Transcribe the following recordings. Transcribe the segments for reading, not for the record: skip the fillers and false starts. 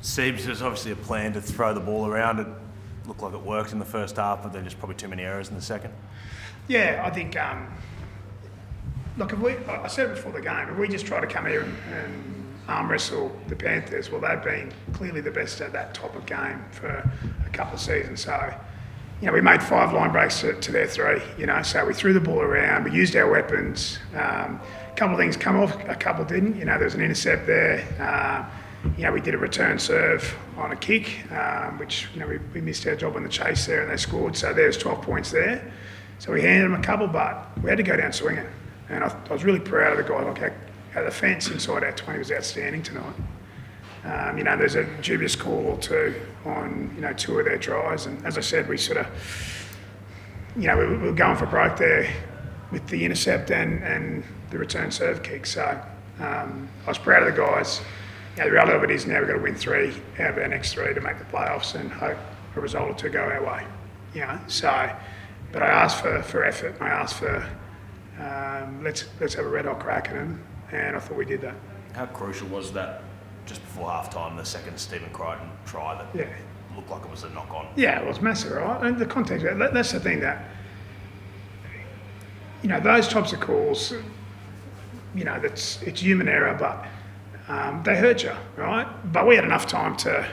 Siebes, there's obviously a plan to throw the ball around. It looked like it worked in the first half, but then just probably too many errors in the second. Yeah, I think. Look, I said it before the game. If we just try to come here and arm wrestle the Panthers, well, they've been clearly the best at that type of game for a couple of seasons. So, we made 5 line breaks to their 3. So we threw the ball around. We used our weapons. A couple of things come off, a couple didn't. There was an intercept there. We did a return serve on a kick, which we missed our job on the chase there, and they scored. So there's 12 points there. So we handed them a couple, but we had to go down swinging. And I was really proud of the guy. Like our defence inside our 20 was outstanding tonight. There's a dubious call or two on 2 of their tries, and as I said, we sort of, we were going for broke there with the intercept and the return serve kick. So I was proud of the guys. The reality of it is now we've got to win 3 out of our next 3 to make the playoffs and hope a result or 2 go our way. So, but I asked for effort. I asked for let's have a red hot crack at them, and I thought we did that. How crucial was that just before half time, the second Stephen Crichton try that looked like it was a knock on? Yeah, it was massive, right? And the context, that's the thing that, those types of calls, it's human error, but they hurt you, right? But we had enough time to,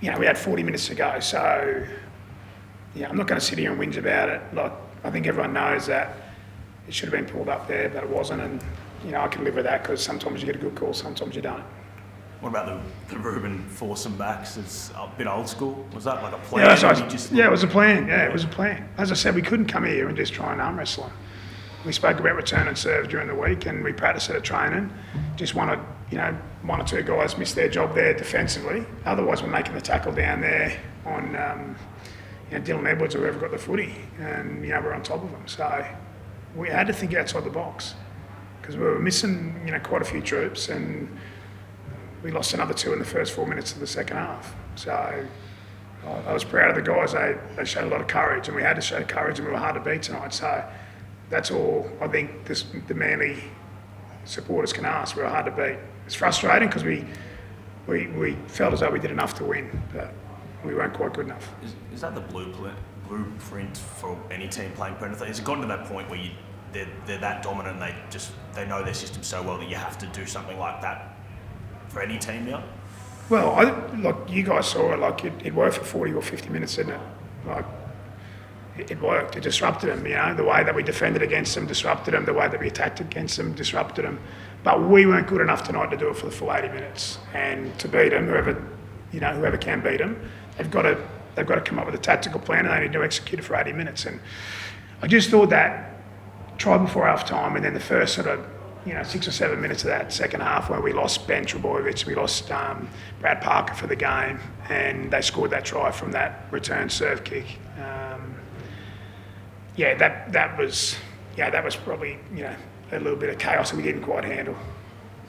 we had 40 minutes to go. So, I'm not going to sit here and whinge about it. Like, I think everyone knows that it should have been pulled up there, but it wasn't. And, I can live with that because sometimes you get a good call, sometimes you don't. What about the Ruben foursome backs? It's a bit old school. Was that like a plan? Yeah, it was a plan. Yeah, it was a plan. As I said, we couldn't come here and just try and arm wrestle them. We spoke about return and serve during the week, and we practiced at training. Just wanted, 1 or 2 guys missed their job there defensively. Otherwise, we're making the tackle down there on, Dylan Edwards or whoever got the footy, and we're on top of them. So we had to think outside the box because we were missing, quite a few troops, and we lost another 2 in the first 4 minutes of the second half. So I was proud of the guys. They showed a lot of courage, and we had to show courage, and we were hard to beat tonight. So that's all I think the Manly supporters can ask. We were hard to beat. It's frustrating because we felt as though we did enough to win, but we weren't quite good enough. Is that the blueprint for any team playing Predator? Has it gotten to that point where they're that dominant and they know their system so well that you have to do something like that for any team now? Well, you guys saw it. Like it worked for 40 or 50 minutes, didn't it? Like it worked. It disrupted them. The way that we defended against them disrupted them. The way that we attacked against them disrupted them. But we weren't good enough tonight to do it for the full 80 minutes. And to beat them, whoever can beat them, they've got to come up with a tactical plan, and they need to execute it for 80 minutes. And I just thought that try before half time, and then the first sort of 6 or 7 minutes of that second half where we lost Ben Trebojevic, we lost Brad Parker for the game, and they scored that try from that return serve kick. That was probably a little bit of chaos that we didn't quite handle.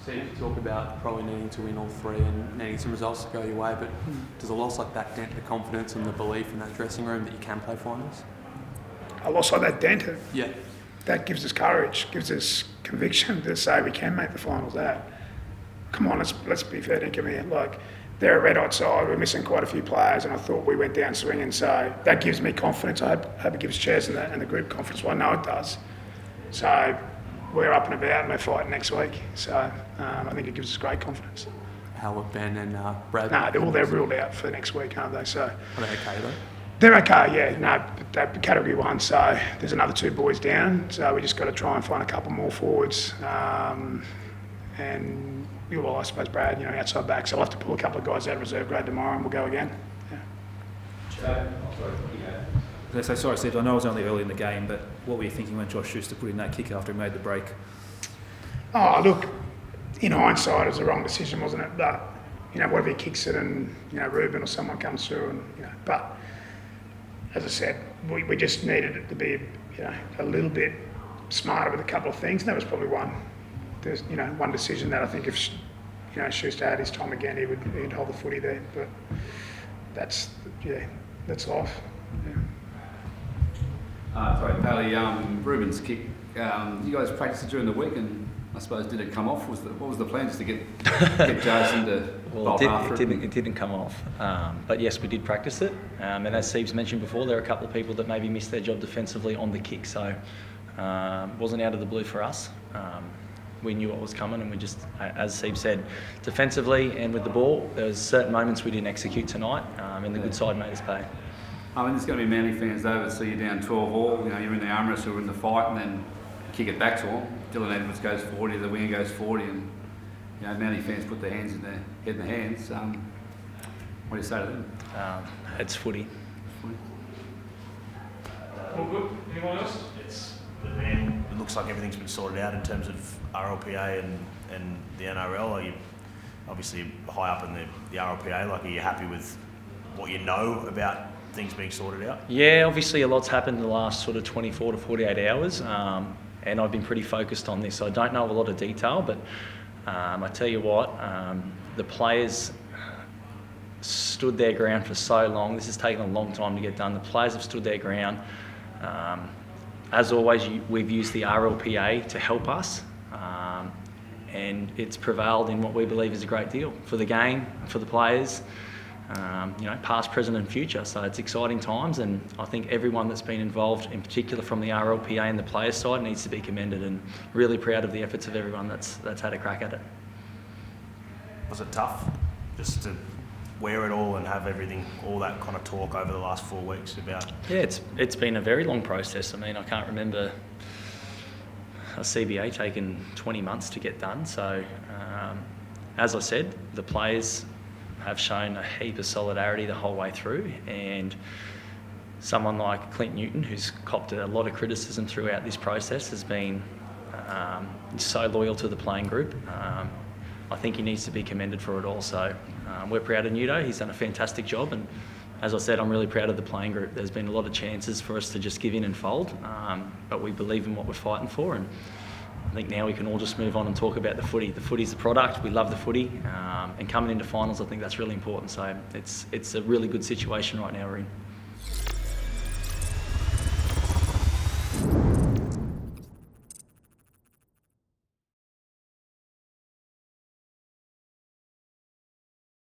So you talk about probably needing to win all 3 and needing some results to go your way, but does a loss like that dent the confidence and the belief in that dressing room that you can play finals? A loss like that dented. Yeah. That gives us courage, gives us conviction to say we can make the finals. Come on, let's be fair to me. Like, they're a red hot side. We're missing quite a few players, and I thought we went down swinging. So that gives me confidence. I hope it gives Chaz and the group confidence. Well, I know it does. So we're up and about, and we're fighting next week. So I think it gives us great confidence. How are Ben and Brad? No, they're ruled out for next week, aren't they? So are they okay though? They're okay, yeah. No, they're category 1, so there's another 2 boys down. So we just got to try and find a couple more forwards. And I suppose Brad, outside back. So I'll have to pull a couple of guys out of reserve grade tomorrow, and we'll go again. Yeah. Sorry, Steve, I know it was only early in the game, but what were you thinking when Josh Schuster put in that kick after he made the break? Oh, look, in hindsight, it was the wrong decision, wasn't it? But, what if he kicks it and, Ruben or someone comes through and, but as I said, we just needed it to be, a little bit smarter with a couple of things, and that was probably one. There's, one decision that I think if, Schuster had his time again, he'd hold the footy there. But that's life. Yeah. Sorry, Pally, Ruben's kick. You guys practiced it during the week, and I suppose did it come off? What was the plan, just to get Jason to Well, Bob after it didn't come off. But yes, we did practice it. And as Steve's mentioned before, there are a couple of people that maybe missed their job defensively on the kick. So it wasn't out of the blue for us. We knew what was coming, and we just, as Steve said, defensively and with the ball, there was certain moments we didn't execute tonight, and the good side made us pay. I mean, there's going to be Manly fans over, so you're down 12 all, you know, you're in the arm wrestle, you're in the fight, and then kick it back to them. Dylan Edwards goes 40, the winger goes 40, and, you know, Manly fans put their hands in their head in their hands. What do you say to them? It's footy. All good. Anyone else? It looks like everything's been sorted out in terms of RLPA and the NRL. Are you obviously high up in the RLPA? Like, are you happy with what you know about things being sorted out? Yeah, obviously a lot's happened in the last sort of 24 to 48 hours, and I've been pretty focused on this. So I don't know a lot of detail, but I tell you what, the players stood their ground for so long. This has taken a long time to get done. The players have stood their ground. As always, we've used the RLPA to help us, and it's prevailed in what we believe is a great deal for the game, for the players, you know, past, present and future. So it's exciting times, and I think everyone that's been involved, in particular from the RLPA and the players side, needs to be commended, and really proud of the efforts of everyone that's had a crack at it. Was it tough just to wear it all and have everything, all that kind of talk over the last 4 weeks about? Yeah, it's been a very long process. I mean, I can't remember a CBA taking 20 months to get done. So, as I said, the players have shown a heap of solidarity the whole way through, and someone like Clint Newton, who's copped a lot of criticism throughout this process, has been so loyal to the playing group. I think he needs to be commended for it all. So we're proud of Nudo. He's done a fantastic job, and as I said, I'm really proud of the playing group. There's been a lot of chances for us to just give in and fold, but we believe in what we're fighting for, and I think now we can all just move on and talk about the footy. The footy's the product. We love the footy, and coming into finals, I think that's really important. So it's a really good situation right now we're in.